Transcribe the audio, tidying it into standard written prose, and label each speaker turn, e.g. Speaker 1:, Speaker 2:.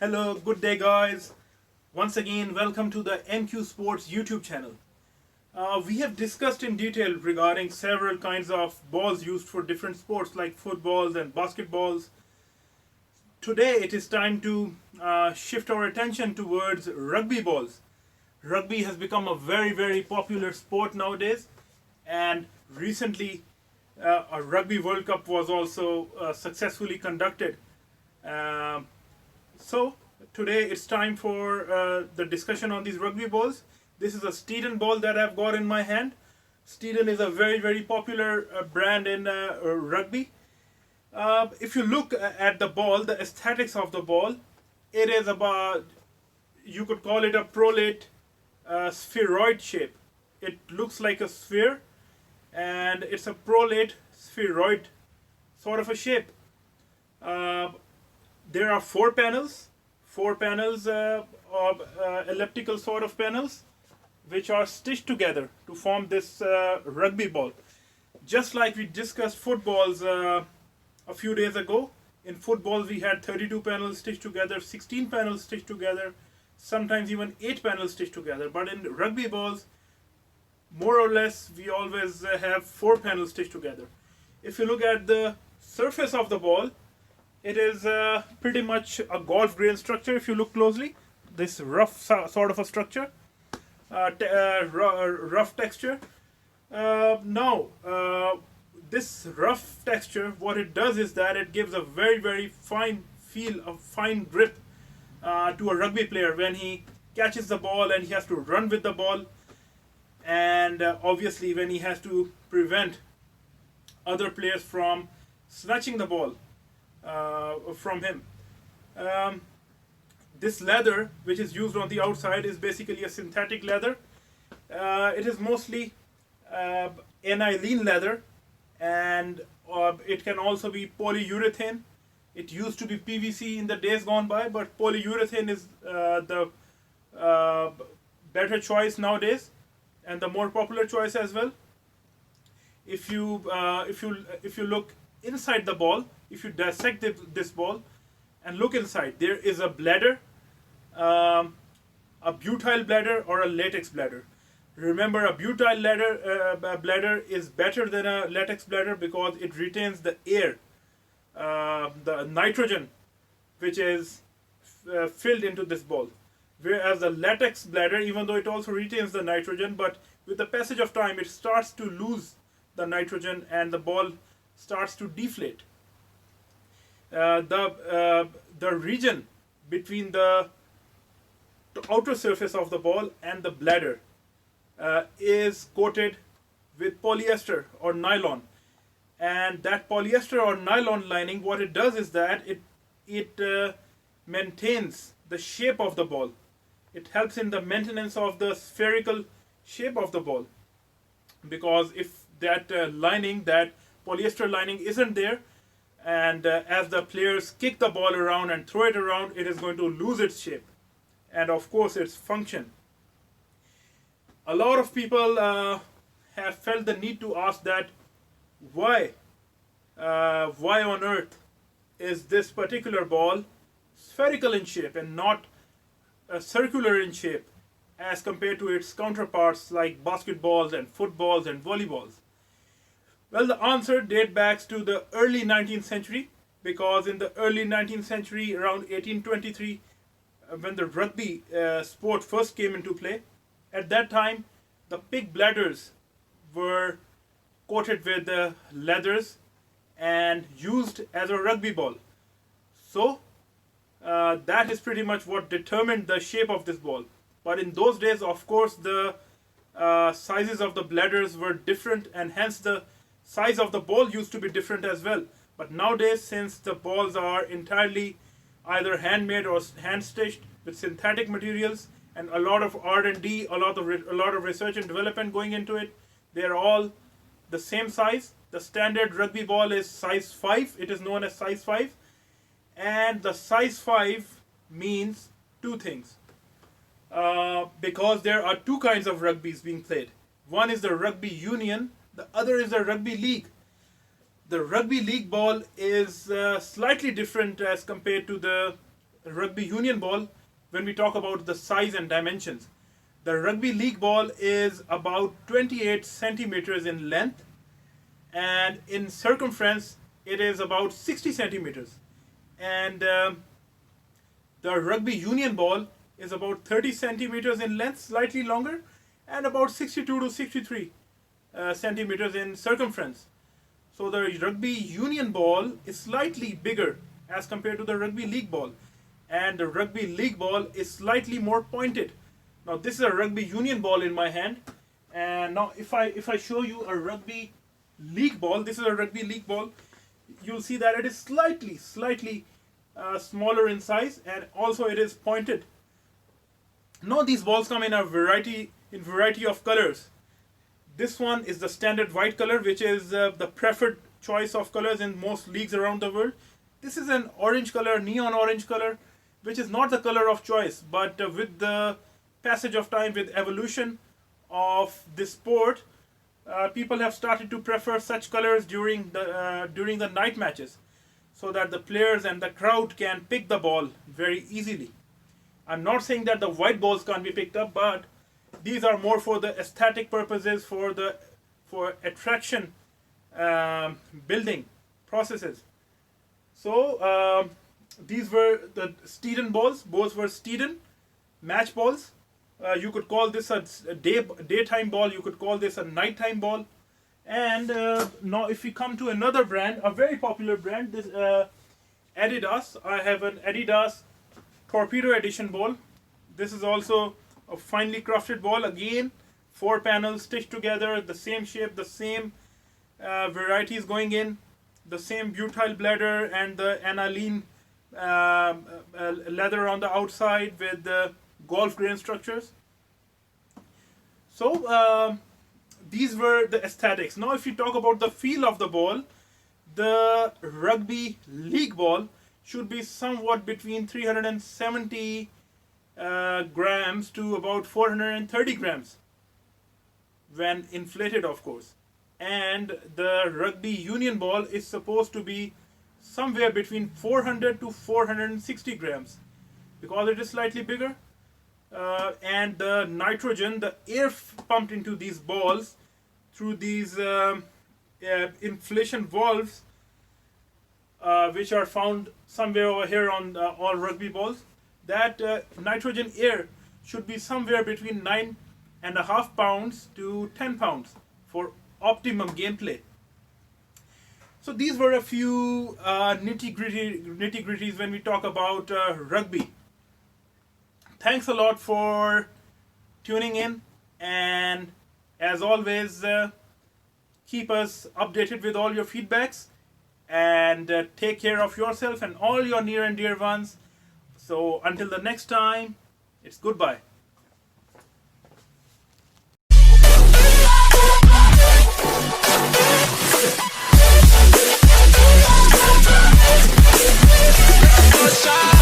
Speaker 1: Hello, good day, guys. Once again, welcome to the Enqueue Sports YouTube channel. We have discussed in detail regarding several kinds of balls used for different sports like footballs and basketballs. Today, it is time to shift our attention towards rugby balls. Rugby has become a very popular sport nowadays, and recently, a Rugby World Cup was also successfully conducted. Um so today it's time for the discussion on these rugby balls. This is a Steeden ball that I've got in my hand. Steeden is a very popular brand in rugby. If you look at the ball, the aesthetics of the ball, it is about, you could call it a prolate spheroid shape. It looks like a sphere, and it's a prolate spheroid sort of a shape. Uh, there are four panels of elliptical sort of panels, which are stitched together to form this rugby ball. Just like we discussed footballs a few days ago. In football, we had 32 panels stitched together, 16 panels stitched together, sometimes even 8 panels stitched together. But in rugby balls, more or less, we always have 4 panels stitched together. If you look at the surface of the ball, it is pretty much a golf grain structure. If you look closely, this rough sort of a structure, rough texture. Now, this rough texture, what it does is that it gives a very fine feel, a fine grip to a rugby player when he catches the ball and he has to run with the ball, and obviously when he has to prevent other players from snatching the ball from him. This leather, which is used on the outside, is basically a synthetic leather. It is mostly aniline leather, and it can also be polyurethane. It used to be PVC in the days gone by, but polyurethane is the better choice nowadays, and the more popular choice as well. If you look inside the ball, if you dissect this ball and look inside, there is a bladder, a butyl bladder or a latex bladder. Remember, a butyl bladder is better than a latex bladder because it retains the air, the nitrogen, which is filled into this ball. Whereas the latex bladder, even though it also retains the nitrogen, but with the passage of time, it starts to lose the nitrogen and the ball starts to deflate. The region between the outer surface of the ball and the bladder is coated with polyester or nylon, and that polyester or nylon lining, what it does is that it maintains the shape of the ball. It helps in the maintenance of the spherical shape of the ball, because if that lining, that polyester lining isn't there, and as the players kick the ball around and throw it around, it is going to lose its shape and of course its function. A lot of people have felt the need to ask that why on earth is this particular ball spherical in shape and not circular in shape as compared to its counterparts like basketballs and footballs and volleyballs. Well, the answer dates back to the early 19th century, because in the early 19th century, around 1823, when the rugby sport first came into play, at that time, the pig bladders were coated with leathers and used as a rugby ball. So, that is pretty much what determined the shape of this ball. But in those days, of course, the sizes of the bladders were different, and hence the size of the ball used to be different as well. But nowadays, since the balls are entirely either handmade or hand stitched with synthetic materials, and a lot of R&D, a lot of research and development going into it, they are all the same size. The standard rugby ball is size 5. It is known as size 5, and the size 5 means two things. Because there are two kinds of rugbies being played. One is the rugby union, the other is the rugby league. The rugby league ball is slightly different as compared to the rugby union ball, when we talk about the size and dimensions, the rugby league ball is about 28 centimeters in length, and in circumference it is about 60 centimeters. And the rugby union ball is about 30 centimeters in length, slightly longer, and about 62 to 63 centimeters in circumference. So the rugby union ball is slightly bigger as compared to the rugby league ball, and the rugby league ball is slightly more pointed. Now this is a rugby union ball in my hand, and now if I show you a rugby league ball, this is a rugby league ball, you'll see that it is slightly smaller in size, and also it is pointed. Now these balls come in a variety of colors. This one is the standard white color, which is the preferred choice of colors in most leagues around the world. This is an orange color, neon orange color, which is not the color of choice, but with the passage of time, with evolution of this sport, people have started to prefer such colors during the night matches, so that the players and the crowd can pick the ball very easily. I'm not saying that the white balls can't be picked up, but these are more for the aesthetic purposes, for attraction building processes. So these were the Steeden balls. Both were Steeden match balls. You could call this a daytime ball. You could call this a nighttime ball. And now if we come to another brand, a very popular brand, this Adidas. I have an Adidas Torpedo Edition ball. This is also a finely crafted ball. Again, 4 panels stitched together, the same shape, the same varieties going in, the same butyl bladder and the aniline leather on the outside with the golf grain structures. So these were the aesthetics. Now if you talk about the feel of the ball, the rugby league ball should be somewhat between 370 grams to about 430 grams when inflated, of course. And the rugby union ball is supposed to be somewhere between 400 to 460 grams because it is slightly bigger. And the nitrogen, the air pumped into these balls through these inflation valves, which are found somewhere over here on all rugby balls, that nitrogen air should be somewhere between 9.5 pounds to 10 pounds for optimum gameplay. So these were a few nitty-gritties when we talk about rugby. Thanks a lot for tuning in, and as always, keep us updated with all your feedbacks, and take care of yourself and all your near and dear ones. So until the next time, it's goodbye. Shine.